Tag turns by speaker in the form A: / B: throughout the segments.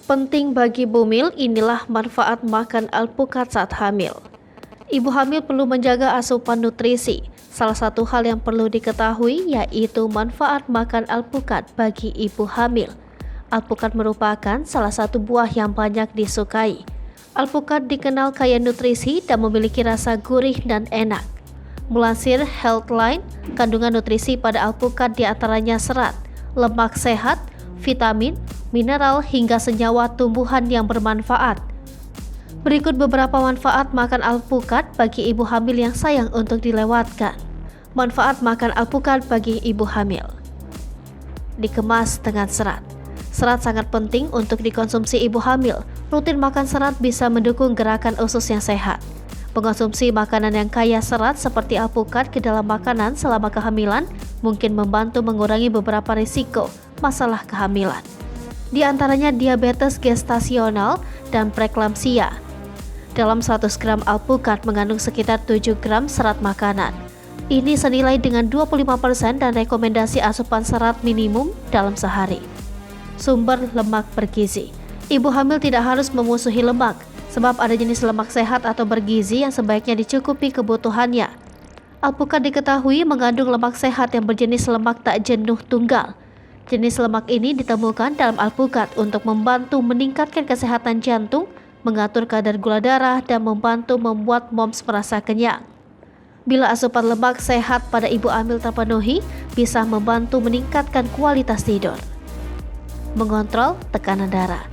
A: Penting bagi bumil, inilah manfaat makan alpukat saat hamil. Ibu hamil perlu menjaga asupan nutrisi. Salah satu hal yang perlu diketahui yaitu manfaat makan alpukat bagi ibu hamil. Alpukat merupakan salah satu buah yang banyak disukai. Alpukat dikenal kaya nutrisi dan memiliki rasa gurih dan enak. Melansir Healthline, kandungan nutrisi pada alpukat diantaranya serat, lemak sehat, vitamin, mineral hingga senyawa tumbuhan yang bermanfaat. Berikut beberapa manfaat makan alpukat bagi ibu hamil yang sayang untuk dilewatkan. Manfaat makan alpukat bagi ibu hamil. Dikemas dengan serat. Serat sangat penting untuk dikonsumsi ibu hamil. Rutin makan serat bisa mendukung gerakan usus yang sehat. Mengonsumsi makanan yang kaya serat seperti alpukat ke dalam makanan selama kehamilan mungkin membantu mengurangi beberapa risiko masalah kehamilan. Di antaranya diabetes gestasional dan preeklamsia. Dalam 100 gram alpukat mengandung sekitar 7 gram serat makanan. Ini senilai dengan 25% dan rekomendasi asupan serat minimum dalam sehari. Sumber lemak bergizi. Ibu hamil tidak harus memusuhi lemak, sebab ada jenis lemak sehat atau bergizi yang sebaiknya dicukupi kebutuhannya. Alpukat diketahui mengandung lemak sehat yang berjenis lemak tak jenuh tunggal. Jenis lemak ini ditemukan dalam alpukat untuk membantu meningkatkan kesehatan jantung, mengatur kadar gula darah, dan membantu membuat moms merasa kenyang. Bila asupan lemak sehat pada ibu hamil terpenuhi, bisa membantu meningkatkan kualitas tidur. Mengontrol tekanan darah.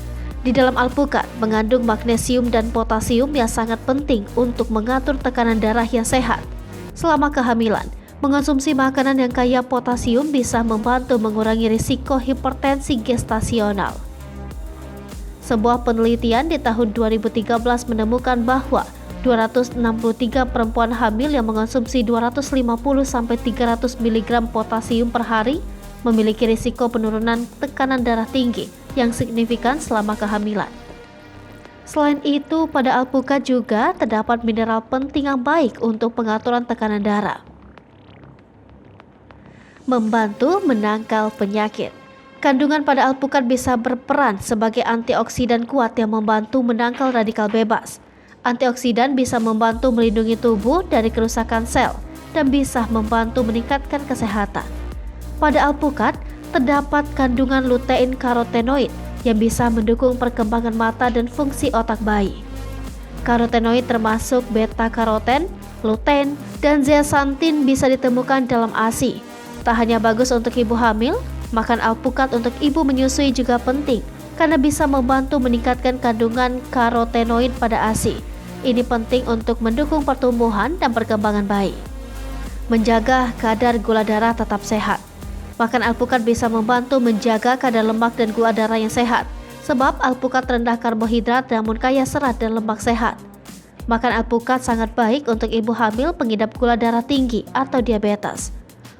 A: Di dalam alpukat mengandung magnesium dan potasium yang sangat penting untuk mengatur tekanan darah yang sehat. Selama kehamilan, mengonsumsi makanan yang kaya potasium bisa membantu mengurangi risiko hipertensi gestasional. Sebuah penelitian di tahun 2013 menemukan bahwa 263 perempuan hamil yang mengonsumsi 250-300 mg potasium per hari memiliki risiko penurunan tekanan darah tinggi yang signifikan selama kehamilan. Selain itu, pada alpukat juga terdapat mineral penting yang baik untuk pengaturan tekanan darah. Membantu menangkal penyakit. Kandungan pada alpukat bisa berperan sebagai antioksidan kuat yang membantu menangkal radikal bebas. Antioksidan bisa membantu melindungi tubuh dari kerusakan sel dan bisa membantu meningkatkan kesehatan. Pada alpukat, terdapat kandungan lutein karotenoid yang bisa mendukung perkembangan mata dan fungsi otak bayi. Karotenoid termasuk beta-karoten, lutein, dan zeaxanthin bisa ditemukan dalam ASI. Tak hanya bagus untuk ibu hamil, makan alpukat untuk ibu menyusui juga penting karena bisa membantu meningkatkan kandungan karotenoid pada ASI. Ini penting untuk mendukung pertumbuhan dan perkembangan bayi. Menjaga kadar gula darah tetap sehat. Makan alpukat bisa membantu menjaga kadar lemak dan gula darah yang sehat, sebab alpukat rendah karbohidrat namun kaya serat dan lemak sehat. Makan alpukat sangat baik untuk ibu hamil pengidap gula darah tinggi atau diabetes.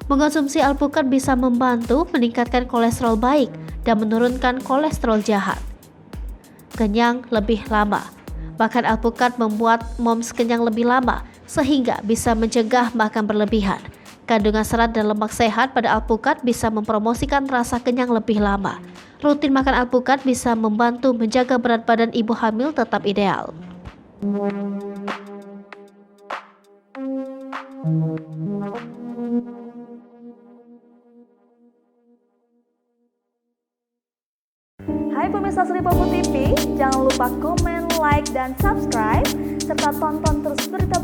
A: Mengonsumsi alpukat bisa membantu meningkatkan kolesterol baik dan menurunkan kolesterol jahat. Kenyang lebih lama. Makan alpukat membuat moms kenyang lebih lama, sehingga bisa mencegah makan berlebihan. Kandungan serat dan lemak sehat pada alpukat bisa mempromosikan rasa kenyang lebih lama. Rutin makan alpukat bisa membantu menjaga berat badan ibu hamil tetap ideal.
B: Hai pemirsa Seripopo TV, jangan lupa komen, like, dan subscribe, serta tonton terus berita